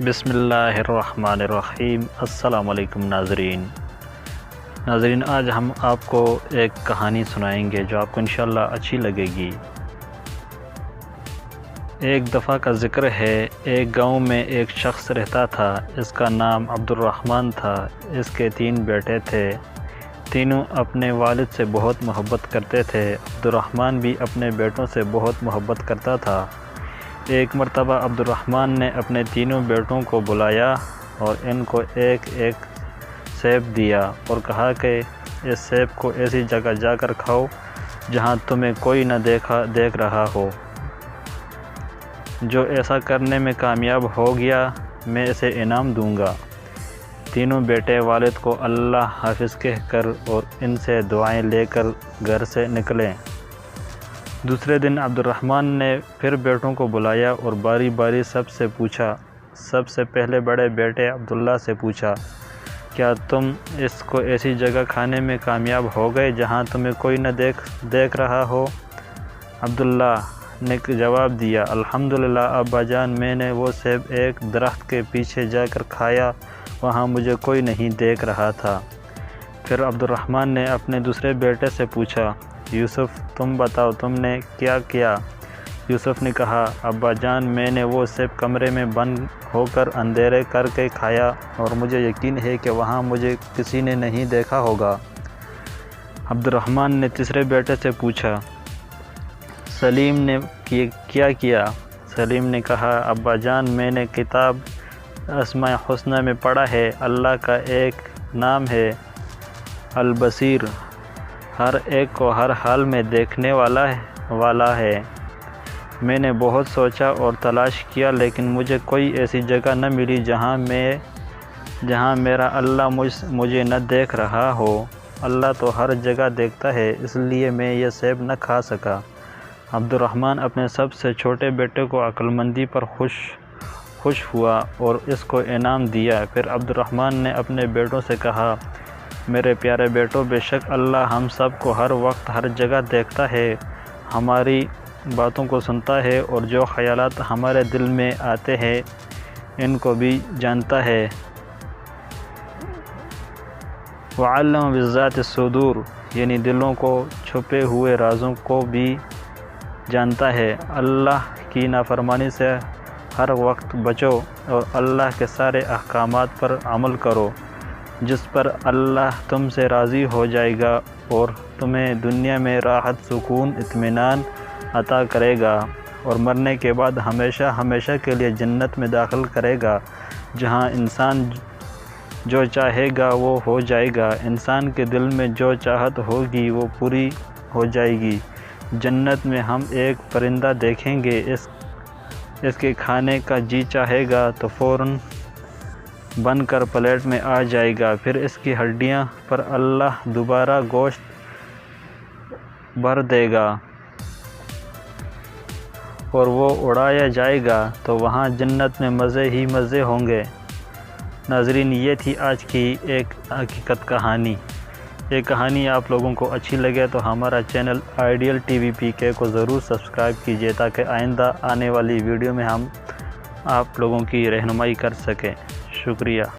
بسم اللہ الرحمن الرحیم۔ السلام علیکم ناظرین، آج ہم آپ کو ایک کہانی سنائیں گے جو آپ کو انشاءاللہ اچھی لگے گی۔ ایک دفعہ کا ذکر ہے، ایک گاؤں میں ایک شخص رہتا تھا، اس کا نام عبد الرحمن تھا۔ اس کے 3 بیٹے تھے، تینوں اپنے والد سے بہت محبت کرتے تھے۔ عبد الرحمن بھی اپنے بیٹوں سے بہت محبت کرتا تھا۔ ایک مرتبہ عبد الرحمن نے اپنے تینوں بیٹوں کو بلایا اور ان کو ایک ایک سیب دیا اور کہا کہ اس سیب کو ایسی جگہ جا کر کھاؤ جہاں تمہیں کوئی نہ دیکھ رہا ہو۔ جو ایسا کرنے میں کامیاب ہو گیا میں اسے انعام دوں گا۔ تینوں بیٹے والد کو اللہ حافظ کہہ کر اور ان سے دعائیں لے کر گھر سے نکلے۔ دوسرے دن عبد الرحمن نے پھر بیٹوں کو بلایا اور باری باری سب سے پوچھا۔ سب سے پہلے بڑے بیٹے عبداللہ سے پوچھا، کیا تم اس کو ایسی جگہ کھانے میں کامیاب ہو گئے جہاں تمہیں کوئی نہ دیکھ رہا ہو؟ عبداللہ نے جواب دیا، الحمدللہ ابا جان، میں نے وہ سیب ایک درخت کے پیچھے جا کر کھایا، وہاں مجھے کوئی نہیں دیکھ رہا تھا۔ پھر عبد الرحمن نے اپنے دوسرے بیٹے سے پوچھا، یوسف تم بتاؤ تم نے کیا کیا؟ یوسف نے کہا، ابا جان میں نے وہ سیب کمرے میں بند ہو کر اندھیرے کر کے کھایا اور مجھے یقین ہے کہ وہاں مجھے کسی نے نہیں دیکھا ہوگا۔ عبد الرحمن نے تیسرے بیٹے سے پوچھا، سلیم نے کیا کیا؟ سلیم نے کہا، ابا جان میں نے کتاب اسماء الحسنی میں پڑھا ہے، اللہ کا ایک نام ہے البصیر، ہر ایک کو ہر حال میں دیکھنے والا ہے۔ میں نے بہت سوچا اور تلاش کیا لیکن مجھے کوئی ایسی جگہ نہ ملی جہاں میرا اللہ مجھے نہ دیکھ رہا ہو۔ اللہ تو ہر جگہ دیکھتا ہے، اس لیے میں یہ سیب نہ کھا سکا۔ عبد الرحمن اپنے سب سے چھوٹے بیٹے کو عقل مندی پر خوش ہوا اور اس کو انعام دیا۔ پھر عبد الرحمن نے اپنے بیٹوں سے کہا، میرے پیارے بیٹوں، بے شک اللہ ہم سب کو ہر وقت ہر جگہ دیکھتا ہے، ہماری باتوں کو سنتا ہے اور جو خیالات ہمارے دل میں آتے ہیں ان کو بھی جانتا ہے۔ وَعَلَّمَ بِذَاتِ الصُّدُورِ، یعنی دلوں کو چھپے ہوئے رازوں کو بھی جانتا ہے۔ اللہ کی نافرمانی سے ہر وقت بچو اور اللہ کے سارے احکامات پر عمل کرو، جس پر اللہ تم سے راضی ہو جائے گا اور تمہیں دنیا میں راحت، سکون، اطمینان عطا کرے گا اور مرنے کے بعد ہمیشہ ہمیشہ کے لیے جنت میں داخل کرے گا، جہاں انسان جو چاہے گا وہ ہو جائے گا، انسان کے دل میں جو چاہت ہوگی وہ پوری ہو جائے گی۔ جنت میں ہم ایک پرندہ دیکھیں گے، اس کے کھانے کا جی چاہے گا تو فوراً بن کر پلیٹ میں آ جائے گا، پھر اس کی ہڈیاں پر اللہ دوبارہ گوشت بھر دے گا اور وہ اڑایا جائے گا تو وہاں جنت میں مزے ہی مزے ہوں گے۔ ناظرین، یہ تھی آج کی ایک حقیقت کہانی۔ یہ کہانی آپ لوگوں کو اچھی لگے تو ہمارا چینل آئیڈیل ٹی وی پی کے کو ضرور سبسکرائب کیجیے تاکہ آئندہ آنے والی ویڈیو میں ہم آپ لوگوں کی رہنمائی کر سکیں۔ شکریہ۔